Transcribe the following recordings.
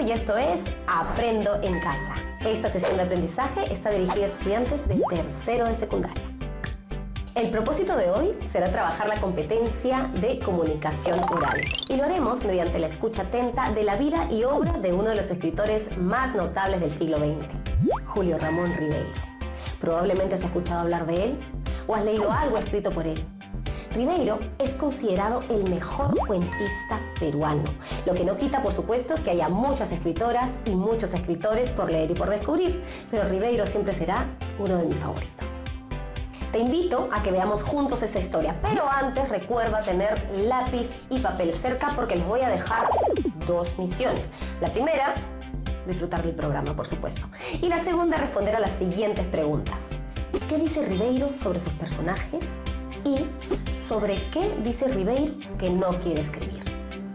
y esto es Aprendo en Casa. Esta sesión de aprendizaje está dirigida a estudiantes de tercero de secundaria. El propósito de hoy será trabajar la competencia de comunicación oral y lo haremos mediante la escucha atenta de la vida y obra de uno de los escritores más notables del siglo XX, Julio Ramón Ribeiro. Probablemente has escuchado hablar de él o has leído algo escrito por él. Ribeiro es considerado el mejor cuentista peruano, lo que no quita, por supuesto, que haya muchas escritoras y muchos escritores por leer y por descubrir, pero Ribeiro siempre será uno de mis favoritos. Te invito a que veamos juntos esta historia, pero antes recuerda tener lápiz y papel cerca porque les voy a dejar dos misiones. La primera, disfrutar del programa, por supuesto, y la segunda, responder a las siguientes preguntas. ¿Qué dice Ribeiro sobre sus personajes? Y ¿sobre qué dice Ribeiro que no quiere escribir?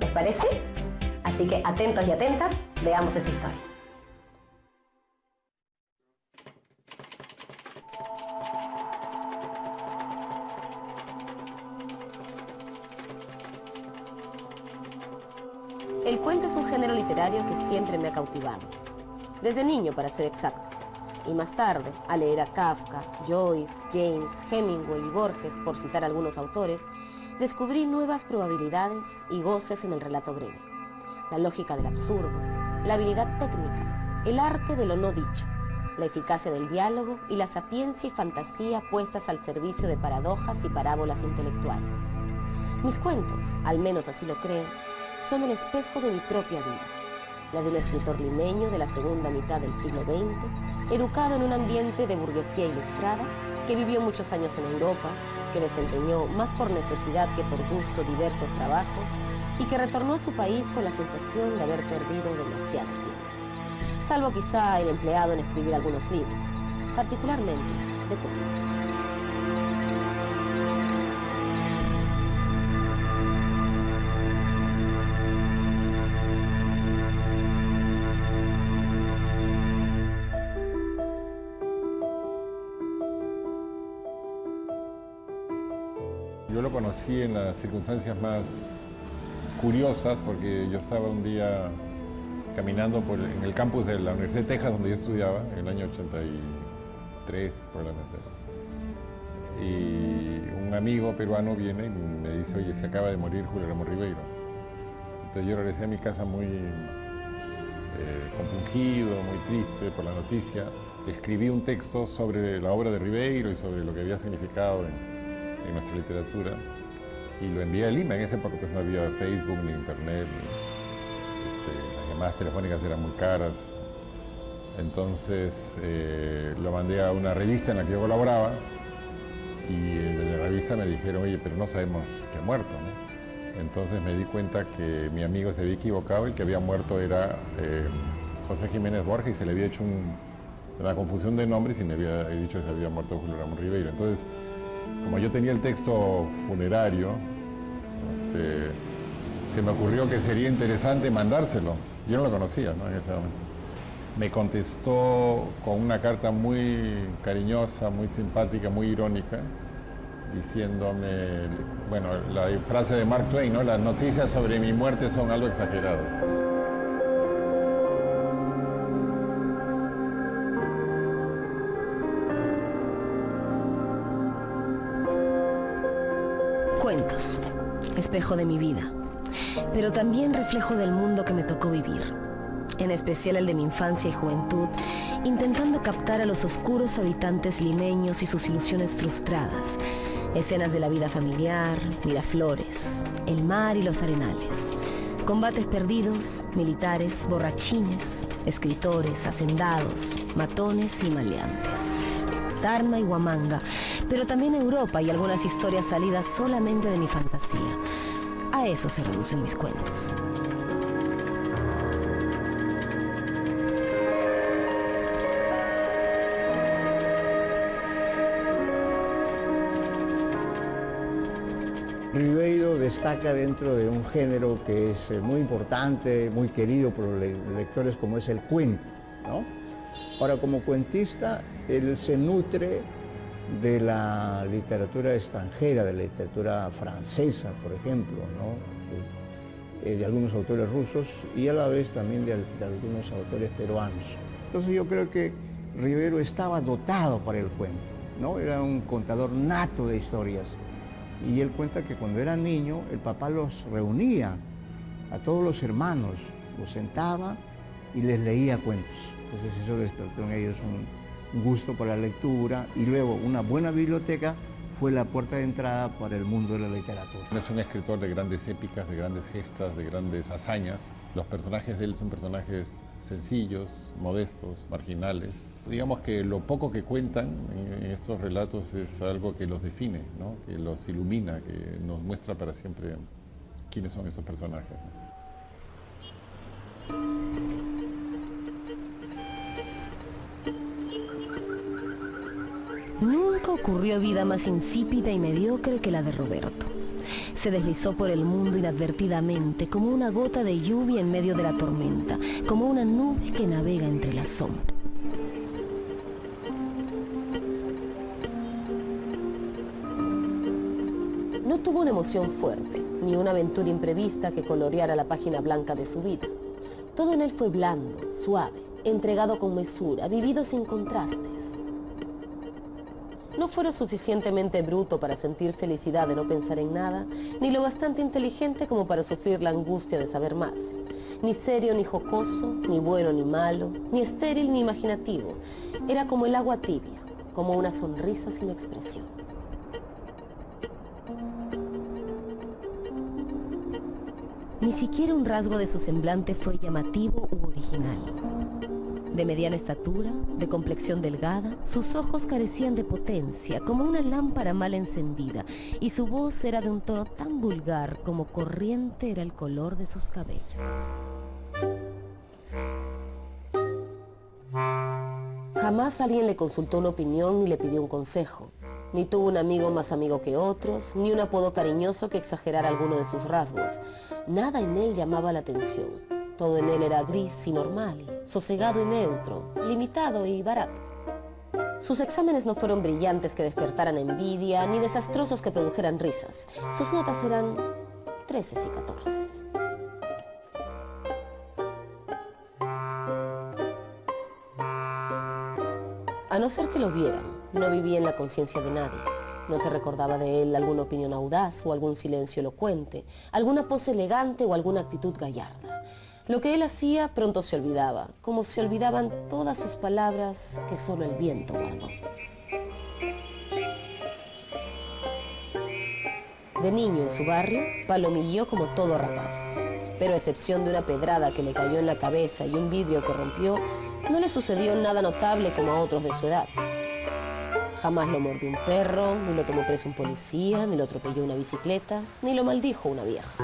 ¿Les parece? Así que atentos y atentas, veamos esta historia. El cuento es un género literario que siempre me ha cautivado. Desde niño, para ser exacto. Y más tarde, al leer a Kafka, Joyce, James, Hemingway y Borges, por citar algunos autores, descubrí nuevas probabilidades y goces en el relato breve. La lógica del absurdo, la habilidad técnica, el arte de lo no dicho, la eficacia del diálogo y la sapiencia y fantasía puestas al servicio de paradojas y parábolas intelectuales. Mis cuentos, al menos así lo creo, son el espejo de mi propia vida, la de un escritor limeño de la segunda mitad del siglo XX, educado en un ambiente de burguesía ilustrada, que vivió muchos años en Europa, que desempeñó más por necesidad que por gusto diversos trabajos y que retornó a su país con la sensación de haber perdido demasiado tiempo. Salvo quizá el empleado en escribir algunos libros, particularmente de cuentos. Yo lo conocí en las circunstancias más curiosas porque yo estaba un día caminando en el campus de la Universidad de Texas donde yo estudiaba, en el año 83 probablemente. Y un amigo peruano viene y me dice, oye, se acaba de morir Julio Ramón Ribeiro. Entonces yo regresé a mi casa muy compungido, muy triste por la noticia. Escribí un texto sobre la obra de Ribeiro y sobre lo que había significado en nuestra literatura y lo envié a Lima. En esa época pues no había Facebook ni internet, las llamadas telefónicas eran muy caras, entonces lo mandé a una revista en la que yo colaboraba y de la revista me dijeron, oye, pero no sabemos que ha muerto, ¿no? Entonces me di cuenta que mi amigo se había equivocado, el que había muerto era José Jiménez Borges y se le había hecho una confusión de nombres y me había dicho que se había muerto Julio Ramón Ribeiro. Entonces, como yo tenía el texto funerario, se me ocurrió que sería interesante mandárselo. Yo no lo conocía, ¿no? En ese momento. Me contestó con una carta muy cariñosa, muy simpática, muy irónica, diciéndome, bueno, la frase de Mark Twain, ¿no? Las noticias sobre mi muerte son algo exageradas. Cuentos, espejo de mi vida, pero también reflejo del mundo que me tocó vivir, en especial el de mi infancia y juventud, intentando captar a los oscuros habitantes limeños y sus ilusiones frustradas, escenas de la vida familiar, Miraflores, el mar y los arenales, combates perdidos, militares, borrachines, escritores, hacendados, matones y maleantes. Tarma y Huamanga, pero también Europa y algunas historias salidas solamente de mi fantasía. A eso se reducen mis cuentos. Ribeiro destaca dentro de un género que es muy importante, muy querido por los lectores, como es el cuento, ¿no? Ahora, como cuentista, él se nutre de la literatura extranjera, de la literatura francesa, por ejemplo, ¿no? de algunos autores rusos y a la vez también de algunos autores peruanos. Entonces yo creo que Rivero estaba dotado para el cuento, ¿no? Era un contador nato de historias. Y él cuenta que cuando era niño, el papá los reunía, a todos los hermanos, los sentaba y les leía cuentos. Entonces eso despertó en ellos un gusto por la lectura y luego una buena biblioteca fue la puerta de entrada para el mundo de la literatura. Es un escritor de grandes épicas, de grandes gestas, de grandes hazañas. Los personajes de él son personajes sencillos, modestos, marginales. Digamos que lo poco que cuentan en estos relatos es algo que los define, ¿no? Que los ilumina, que nos muestra para siempre quiénes son esos personajes. Nunca ocurrió vida más insípida y mediocre que la de Roberto. Se deslizó por el mundo inadvertidamente, como una gota de lluvia en medio de la tormenta, como una nube que navega entre las sombras. No tuvo una emoción fuerte, ni una aventura imprevista que coloreara la página blanca de su vida. Todo en él fue blando, suave, entregado con mesura, vivido sin contrastes. No fue lo suficientemente bruto para sentir felicidad de no pensar en nada, ni lo bastante inteligente como para sufrir la angustia de saber más. Ni serio ni jocoso, ni bueno ni malo, ni estéril ni imaginativo. Era como el agua tibia, como una sonrisa sin expresión. Ni siquiera un rasgo de su semblante fue llamativo u original. De mediana estatura, de complexión delgada, sus ojos carecían de potencia, como una lámpara mal encendida, y su voz era de un tono tan vulgar como corriente era el color de sus cabellos. Jamás alguien le consultó una opinión ni le pidió un consejo. Ni tuvo un amigo más amigo que otros, ni un apodo cariñoso que exagerara alguno de sus rasgos. Nada en él llamaba la atención. Todo en él era gris y normal, sosegado y neutro, limitado y barato. Sus exámenes no fueron brillantes que despertaran envidia, ni desastrosos que produjeran risas. Sus notas eran 13 y 14. A no ser que lo vieran, no vivía en la conciencia de nadie. No se recordaba de él alguna opinión audaz o algún silencio elocuente, alguna pose elegante o alguna actitud gallarda. Lo que él hacía pronto se olvidaba, como se olvidaban todas sus palabras que solo el viento guardó. De niño en su barrio, palomilló como todo rapaz, pero a excepción de una pedrada que le cayó en la cabeza y un vidrio que rompió, no le sucedió nada notable como a otros de su edad. Jamás lo mordió un perro, ni lo tomó preso un policía, ni lo atropelló una bicicleta, ni lo maldijo una vieja.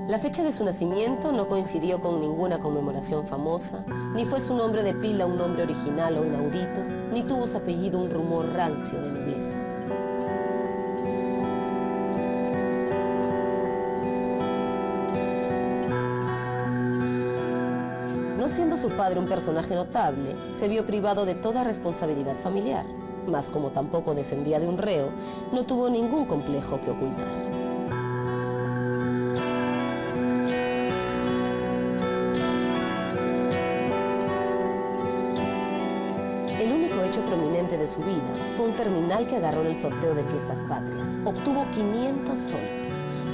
La fecha de su nacimiento no coincidió con ninguna conmemoración famosa, ni fue su nombre de pila un nombre original o inaudito, ni tuvo su apellido un rumor rancio de nobleza. No siendo su padre un personaje notable, se vio privado de toda responsabilidad familiar, mas como tampoco descendía de un reo, no tuvo ningún complejo que ocultar. El único hecho prominente de su vida fue un terminal que agarró en el sorteo de Fiestas Patrias. Obtuvo 500 soles.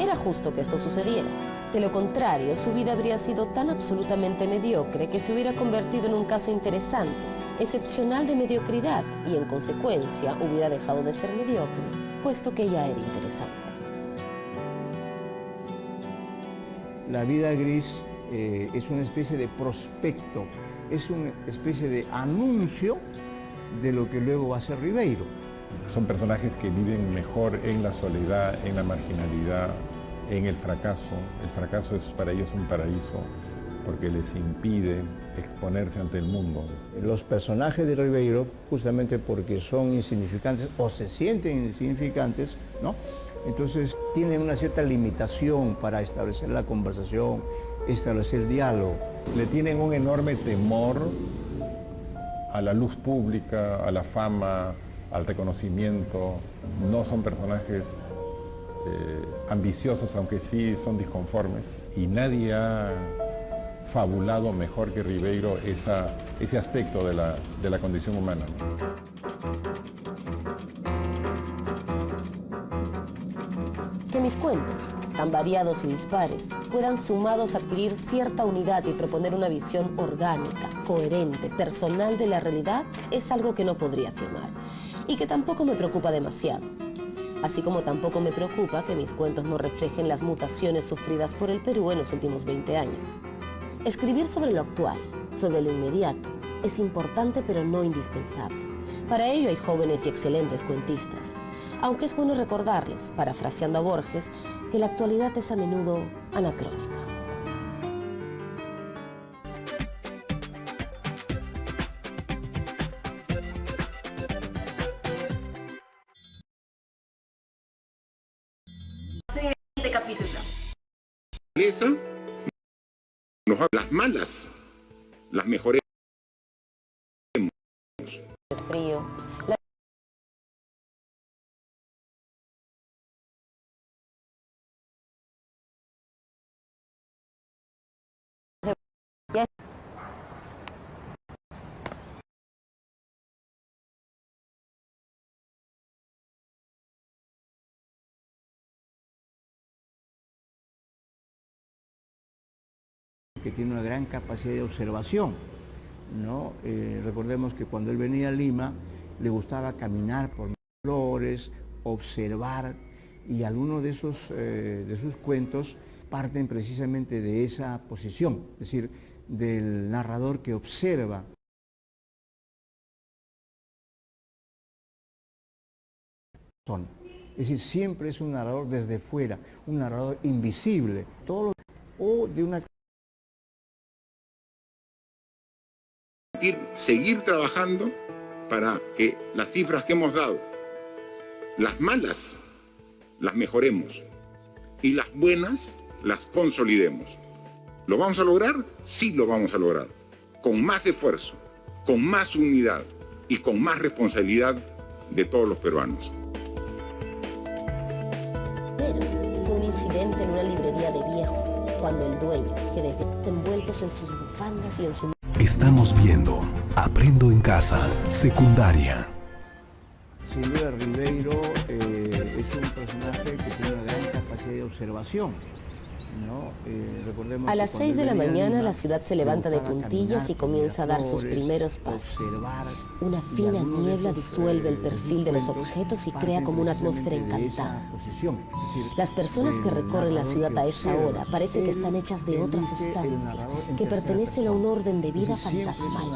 Era justo que esto sucediera. De lo contrario, su vida habría sido tan absolutamente mediocre que se hubiera convertido en un caso interesante, excepcional de mediocridad, y en consecuencia hubiera dejado de ser mediocre, puesto que ya era interesante. La vida gris es una especie de prospecto, es una especie de anuncio de lo que luego va a ser Ribeiro. Son personajes que viven mejor en la soledad, en la marginalidad, en el fracaso. El fracaso es para ellos un paraíso porque les impide exponerse ante el mundo. Los personajes de Ribeiro, justamente porque son insignificantes o se sienten insignificantes, ¿no? Entonces tienen una cierta limitación para establecer la conversación, establecer el diálogo. Le tienen un enorme temor a la luz pública, a la fama, al reconocimiento, no son personajes ambiciosos, aunque sí son disconformes, y nadie ha fabulado mejor que Ribeiro ese aspecto de la condición humana, ¿no? Que mis cuentos, tan variados y dispares, puedan sumados a adquirir cierta unidad y proponer una visión orgánica, coherente, personal de la realidad, es algo que no podría afirmar, y que tampoco me preocupa demasiado. Así como tampoco me preocupa que mis cuentos no reflejen las mutaciones sufridas por el Perú en los últimos 20 años. Escribir sobre lo actual, sobre lo inmediato, es importante pero no indispensable. Para ello hay jóvenes y excelentes cuentistas, aunque es bueno recordarles, parafraseando a Borges, que la actualidad es a menudo anacrónica. Siguiente capítulo. Nos habla las malas, las mejores. Frío. Que tiene una gran capacidad de observación, ¿no? Recordemos que cuando él venía a Lima le gustaba caminar por flores, observar, y algunos de sus cuentos parten precisamente de esa posición, es decir, del narrador que observa. Es decir, siempre es un narrador desde fuera, un narrador invisible, o de una... Seguir trabajando para que las cifras que hemos dado, las malas, las mejoremos y las buenas las consolidemos. ¿Lo vamos a lograr? Sí lo vamos a lograr. Con más esfuerzo, con más unidad y con más responsabilidad de todos los peruanos. Pero fue un incidente en una librería de viejo, cuando el dueño, que desde envueltos en sus bufandas y en su... Estamos viendo Aprendo en Casa, secundaria. Sin duda Ribeiro es un personaje que tiene una gran capacidad de observación, ¿no? Recordemos a las 6 de la mañana la ciudad se levanta de puntillas puntillas y comienza a dar sus primeros pasos. Una fina niebla disuelve el perfil de los objetos y crea como una atmósfera encantada. Las personas que recorren la ciudad a esa hora parece que están hechas de otra sustancia, que pertenecen a un orden de vida fantasmal.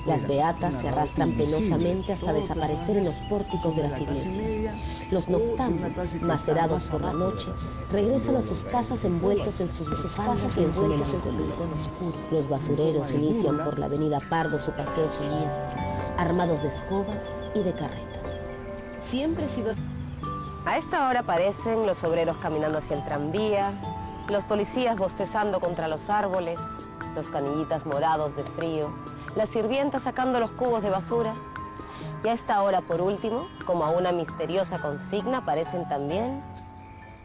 Las beatas se arrastran penosamente hasta desaparecer en los pórticos de las iglesias. Los noctámbulos, macerados por la noche, regresan a sus casas envueltos en sus bufandas y en su melancolía. Los basureros inician por la avenida Pardo su paseo siniestro, armados de escobas y de carretas. Siempre he sido... A esta hora aparecen los obreros caminando hacia el tranvía, los policías bostezando contra los árboles, los canillitas morados de frío, las sirvientas sacando los cubos de basura. Y a esta hora, por último, como a una misteriosa consigna, aparecen también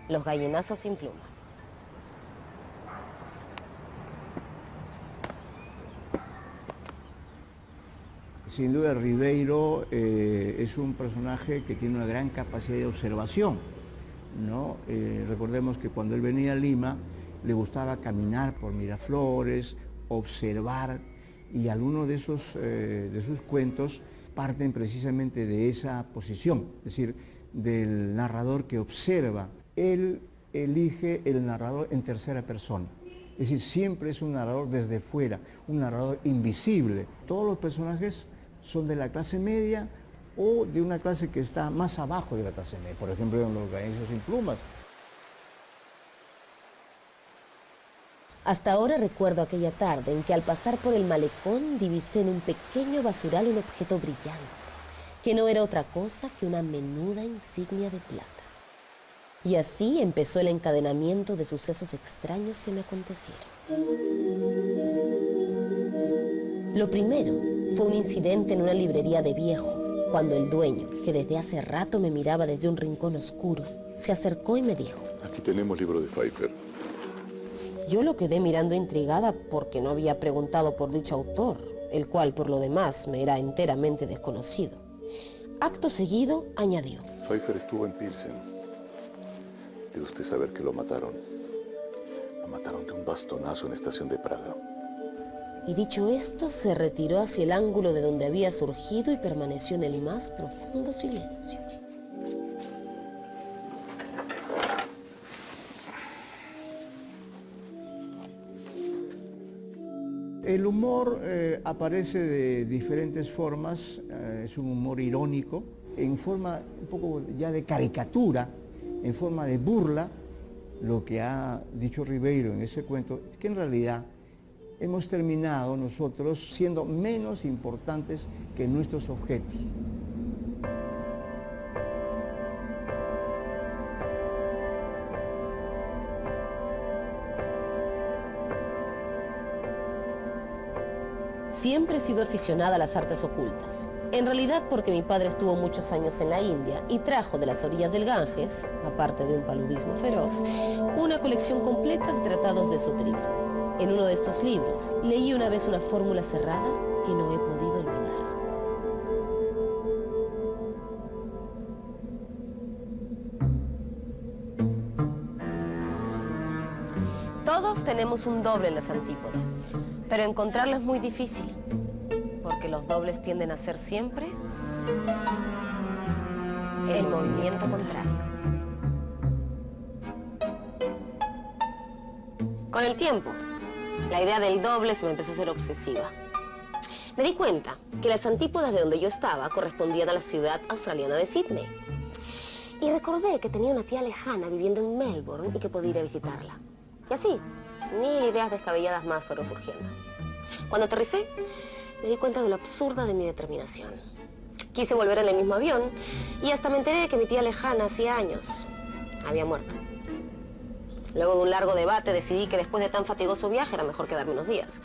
los gallinazos sin plumas. Sin duda Ribeiro es un personaje que tiene una gran capacidad de observación, ¿no? Recordemos que cuando él venía a Lima le gustaba caminar por Miraflores, observar, y algunos de sus cuentos parten precisamente de esa posición, es decir, del narrador que observa. Él elige el narrador en tercera persona. Es decir, siempre es un narrador desde fuera, un narrador invisible. Todos los personajes son de la clase media o de una clase que está más abajo de la clase media. Por ejemplo, en los gallinazos sin plumas. Hasta ahora recuerdo aquella tarde en que al pasar por el malecón divisé en un pequeño basural un objeto brillante, que no era otra cosa que una menuda insignia de plata. Y así empezó el encadenamiento de sucesos extraños que me acontecieron. Lo primero fue un incidente en una librería de viejo, cuando el dueño, que desde hace rato me miraba desde un rincón oscuro, se acercó y me dijo: Aquí tenemos libro de Pfeiffer. Yo lo quedé mirando intrigada porque no había preguntado por dicho autor, el cual por lo demás me era enteramente desconocido. Acto seguido añadió: Pfeiffer estuvo en Pilsen. Debe usted saber que lo mataron. Lo mataron de un bastonazo en la estación de Praga. Y dicho esto, se retiró hacia el ángulo de donde había surgido y permaneció en el más profundo silencio. El humor aparece de diferentes formas, es un humor irónico, en forma un poco ya de caricatura, en forma de burla. Lo que ha dicho Ribeiro en ese cuento es que en realidad hemos terminado nosotros siendo menos importantes que nuestros objetos. Siempre he sido aficionada a las artes ocultas. En realidad porque mi padre estuvo muchos años en la India y trajo de las orillas del Ganges, aparte de un paludismo feroz, una colección completa de tratados de esoterismo. En uno de estos libros leí una vez una fórmula cerrada que no he podido olvidar. Todos tenemos un doble en las antípodas, pero encontrarlo es muy difícil, porque los dobles tienden a ser siempre el movimiento contrario. Con el tiempo, la idea del doble se me empezó a hacer obsesiva. Me di cuenta que las antípodas de donde yo estaba correspondían a la ciudad australiana de Sydney. Y recordé que tenía una tía lejana viviendo en Melbourne y que podía ir a visitarla. Y así, 1000 ideas descabelladas más fueron surgiendo. Cuando aterricé, me di cuenta de lo absurda de mi determinación. Quise volver en el mismo avión y hasta me enteré de que mi tía lejana hacía años había muerto. Luego de un largo debate decidí que después de tan fatigoso viaje era mejor quedarme unos días.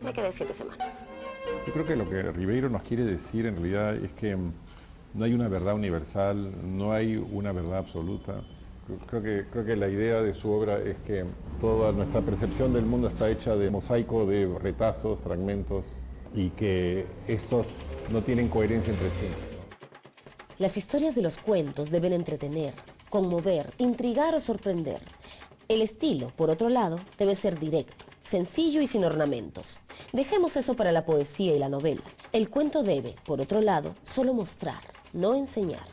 Me quedé 7 semanas. Yo creo que lo que Ribeiro nos quiere decir en realidad es que no hay una verdad universal, no hay una verdad absoluta. Creo que la idea de su obra es que toda nuestra percepción del mundo está hecha de mosaico de retazos, fragmentos, y que estos no tienen coherencia entre sí. Las historias de los cuentos deben entretener, conmover, intrigar o sorprender. El estilo, por otro lado, debe ser directo, sencillo y sin ornamentos. Dejemos eso para la poesía y la novela. El cuento debe, por otro lado, solo mostrar, no enseñar.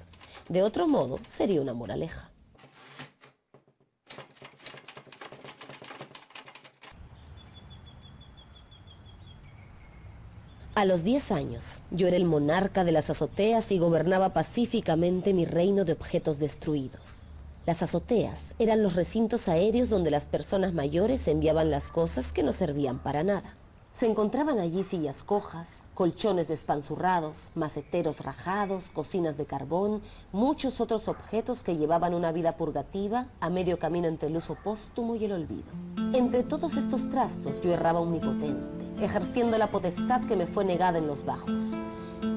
De otro modo, sería una moraleja. A los 10 años, yo era el monarca de las azoteas y gobernaba pacíficamente mi reino de objetos destruidos. Las azoteas eran los recintos aéreos donde las personas mayores enviaban las cosas que no servían para nada. Se encontraban allí sillas cojas, colchones despanzurrados, maceteros rajados, cocinas de carbón, muchos otros objetos que llevaban una vida purgativa a medio camino entre el uso póstumo y el olvido. Entre todos estos trastos yo erraba omnipotente, ejerciendo la potestad que me fue negada en los bajos.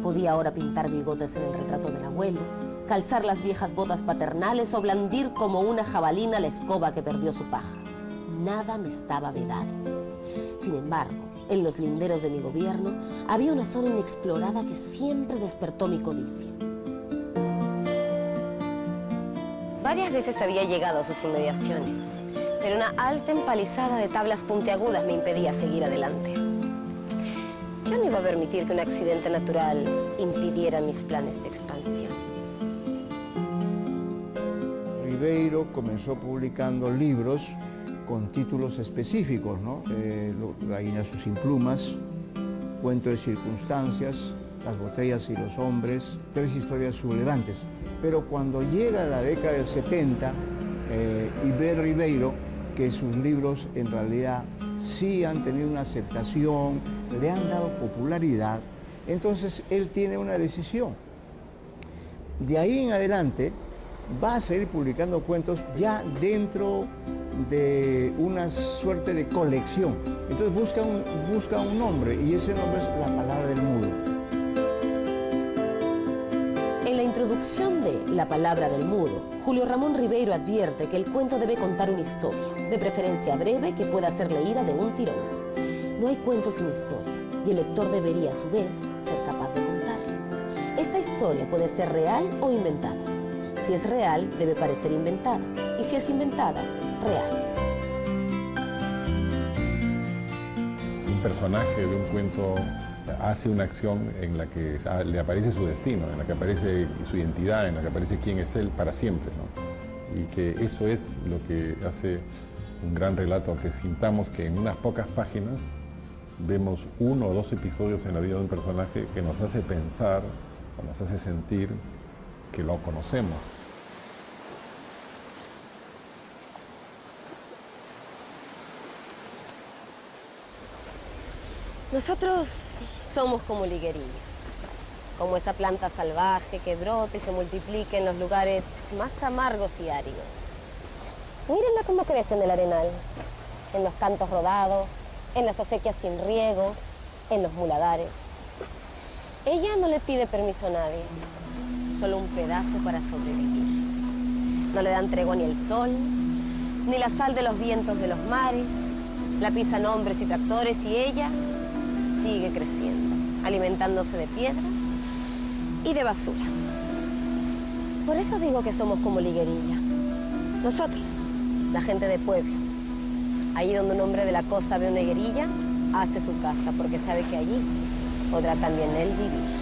Podía ahora pintar bigotes en el retrato del abuelo, calzar las viejas botas paternales o blandir como una jabalina la escoba que perdió su paja. Nada me estaba vedado. Sin embargo, en los linderos de mi gobierno había una zona inexplorada que siempre despertó mi codicia. Varias veces había llegado a sus inmediaciones, pero una alta empalizada de tablas puntiagudas me impedía seguir adelante. Yo no iba a permitir que un accidente natural impidiera mis planes de expansión. Ribeiro comenzó publicando libros con títulos específicos, ¿no? La Guiñazú sin plumas, Cuento de circunstancias, Las botellas y los hombres, 3 historias sublevantes. Pero cuando llega la década del 70 y ve Ribeiro que sus libros en realidad sí han tenido una aceptación, le han dado popularidad, entonces él tiene una decisión. De ahí en adelante va a seguir publicando cuentos ya dentro de una suerte de colección. Entonces busca un nombre y ese nombre es La palabra del mudo. introducción de La palabra del mudo, Julio Ramón Ribeiro advierte que el cuento debe contar una historia, de preferencia breve, que pueda ser leída de un tirón. No hay cuento sin historia, y el lector debería, a su vez, ser capaz de contarla. Esta historia puede ser real o inventada. Si es real, debe parecer inventada, y si es inventada, real. Un personaje de un cuento hace una acción en la que le aparece su destino, en la que aparece su identidad, en la que aparece quién es él para siempre, ¿no? Y que eso es lo que hace un gran relato, que sintamos que en unas pocas páginas vemos 1 o 2 episodios en la vida de un personaje que nos hace pensar o nos hace sentir que lo conocemos. Nosotros somos como liguerilla, como esa planta salvaje que brota y se multiplica en los lugares más amargos y áridos. Mírenla cómo crece en el arenal, en los cantos rodados, en las acequias sin riego, en los muladares. Ella no le pide permiso a nadie, solo un pedazo para sobrevivir. No le dan tregua ni el sol, ni la sal de los vientos de los mares, la pisan hombres y tractores y ella sigue creciendo, alimentándose de piedra y de basura. Por eso digo que somos como liguerilla. Nosotros, la gente de pueblo. Allí donde un hombre de la costa ve una higuerilla, hace su casa, porque sabe que allí podrá también él vivir.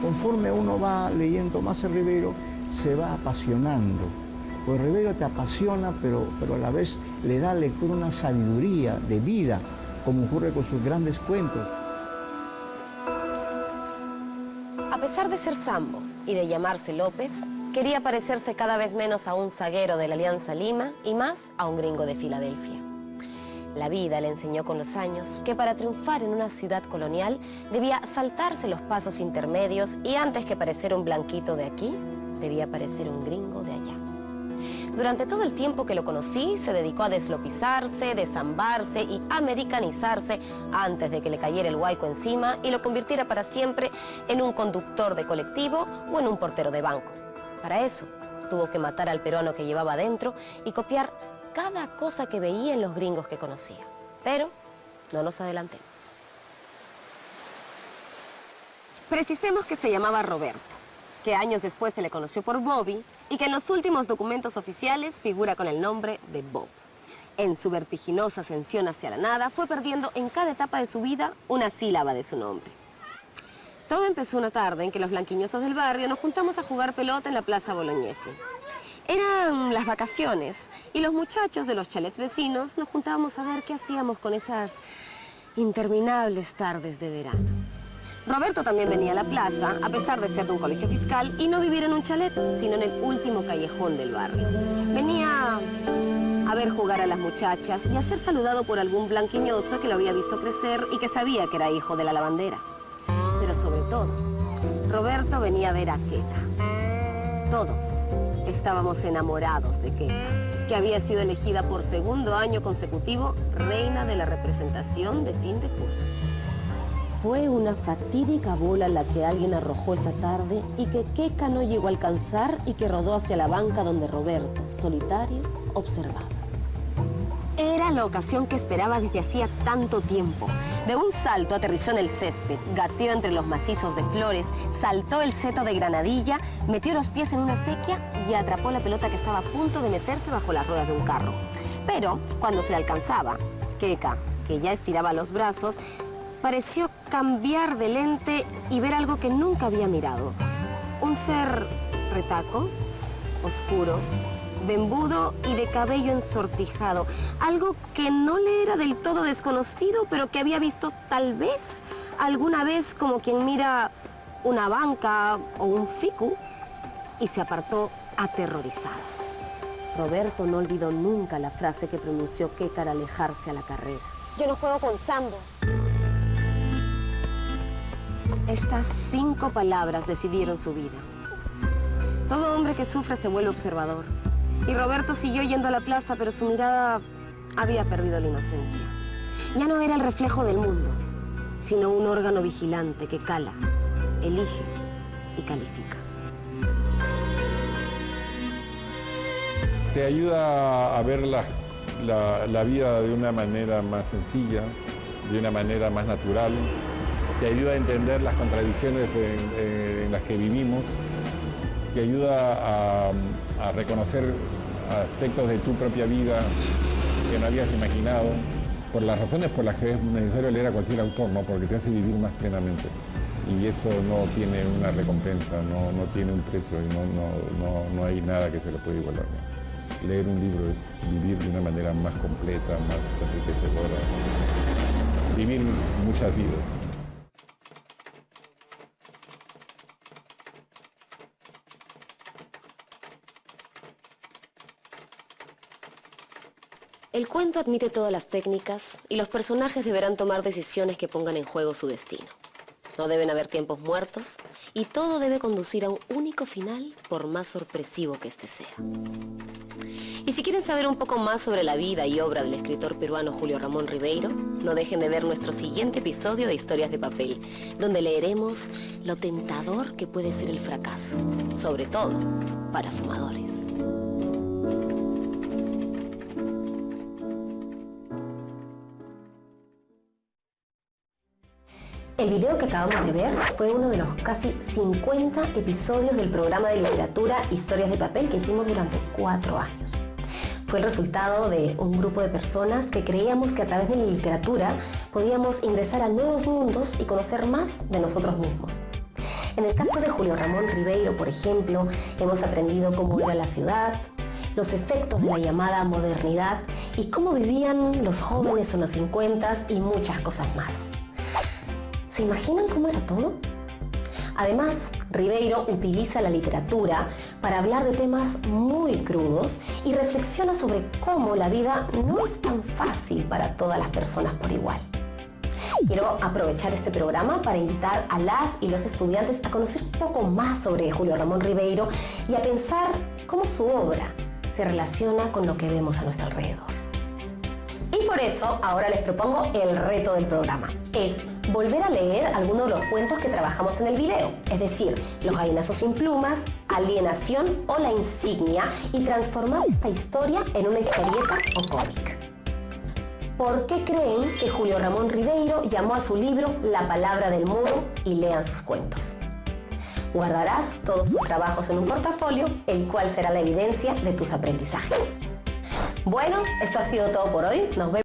Conforme uno va leyendo más a Ribeiro, se va apasionando. Pues Ribeiro te apasiona, pero a la vez le da al lector una sabiduría de vida, como ocurre con sus grandes cuentos. A pesar de ser Sambo y de llamarse López, quería parecerse cada vez menos a un zaguero de la Alianza Lima y más a un gringo de Filadelfia. La vida le enseñó con los años que para triunfar en una ciudad colonial debía saltarse los pasos intermedios y antes que parecer un blanquito de aquí, debía parecer un gringo de allá. Durante todo el tiempo que lo conocí, se dedicó a deslopizarse, desambarse y americanizarse antes de que le cayera el huaico encima y lo convirtiera para siempre en un conductor de colectivo o en un portero de banco. Para eso, tuvo que matar al peruano que llevaba adentro y copiar cada cosa que veía en los gringos que conocía. Pero no nos adelantemos. Precisemos que se llamaba Roberto, que años después se le conoció por Bobby y que en los últimos documentos oficiales figura con el nombre de Bob. En su vertiginosa ascensión hacia la nada, fue perdiendo en cada etapa de su vida una sílaba de su nombre. Todo empezó una tarde en que los blanquiñosos del barrio nos juntamos a jugar pelota en la Plaza Bolognesi. Eran las vacaciones y los muchachos de los chalets vecinos nos juntábamos a ver qué hacíamos con esas interminables tardes de verano. Roberto también venía a la plaza, a pesar de ser de un colegio fiscal y no vivir en un chalet, sino en el último callejón del barrio. Venía a ver jugar a las muchachas y a ser saludado por algún blanquiñoso que lo había visto crecer y que sabía que era hijo de la lavandera. Pero sobre todo, Roberto venía a ver a Queta. Todos estábamos enamorados de Queta, que había sido elegida por segundo año consecutivo reina de la representación de fin de curso. Fue una fatídica bola la que alguien arrojó esa tarde y que Queca no llegó a alcanzar y que rodó hacia la banca donde Roberto, solitario, observaba. Era la ocasión que esperaba desde hacía tanto tiempo. De un salto aterrizó en el césped, gateó entre los macizos de flores, saltó el seto de granadilla, metió los pies en una acequia y atrapó la pelota que estaba a punto de meterse bajo las ruedas de un carro. Pero, cuando se le alcanzaba, Queca, que ya estiraba los brazos, pareció cambiar de lente y ver algo que nunca había mirado. Un ser retaco, oscuro, bembudo y de cabello ensortijado. Algo que no le era del todo desconocido, pero que había visto tal vez alguna vez como quien mira una banca o un ficú y se apartó aterrorizado. Roberto no olvidó nunca la frase que pronunció Queca al alejarse a la carrera. Yo no juego con zambos. Estas 5 palabras decidieron su vida. Todo hombre que sufre se vuelve observador. Y Roberto siguió yendo a la plaza, pero su mirada había perdido la inocencia. ya no era el reflejo del mundo, sino un órgano vigilante que cala, elige y califica. Te ayuda a ver la vida de una manera más sencilla, de una manera más natural. Te ayuda a entender las contradicciones en las que vivimos. Te ayuda a reconocer aspectos de tu propia vida que no habías imaginado, por las razones por las que es necesario leer a cualquier autor, ¿no? Porque te hace vivir más plenamente. Y eso no tiene una recompensa, no tiene un precio, y no hay nada que se le pueda igualar, ¿no? Leer un libro es vivir de una manera más completa, más enriquecedora, vivir muchas vidas. El cuento admite todas las técnicas y los personajes deberán tomar decisiones que pongan en juego su destino. No deben haber tiempos muertos y todo debe conducir a un único final, por más sorpresivo que este sea. Y si quieren saber un poco más sobre la vida y obra del escritor peruano Julio Ramón Ribeiro, no dejen de ver nuestro siguiente episodio de Historias de Papel, donde leeremos lo tentador que puede ser el fracaso, sobre todo para fumadores. El video que acabamos de ver fue uno de los casi 50 episodios del programa de literatura Historias de Papel que hicimos durante 4 años. Fue el resultado de un grupo de personas que creíamos que a través de la literatura podíamos ingresar a nuevos mundos y conocer más de nosotros mismos. En el caso de Julio Ramón Ribeiro, por ejemplo, hemos aprendido cómo era la ciudad, los efectos de la llamada modernidad y cómo vivían los jóvenes en los 50 y muchas cosas más. ¿Se imaginan cómo era todo? Además, Ribeiro utiliza la literatura para hablar de temas muy crudos y reflexiona sobre cómo la vida no es tan fácil para todas las personas por igual. Quiero aprovechar este programa para invitar a las y los estudiantes a conocer un poco más sobre Julio Ramón Ribeiro y a pensar cómo su obra se relaciona con lo que vemos a nuestro alrededor. Y por eso ahora les propongo el reto del programa. Es volver a leer algunos de los cuentos que trabajamos en el video, es decir, Los gallinazos sin plumas, Alienación o La insignia, y transformar esta historia en una historieta o cómic. ¿Por qué creen que Julio Ramón Ribeiro llamó a su libro La palabra del mudo y lean sus cuentos? Guardarás todos sus trabajos en un portafolio, el cual será la evidencia de tus aprendizajes. Bueno, esto ha sido todo por hoy. Nos vemos.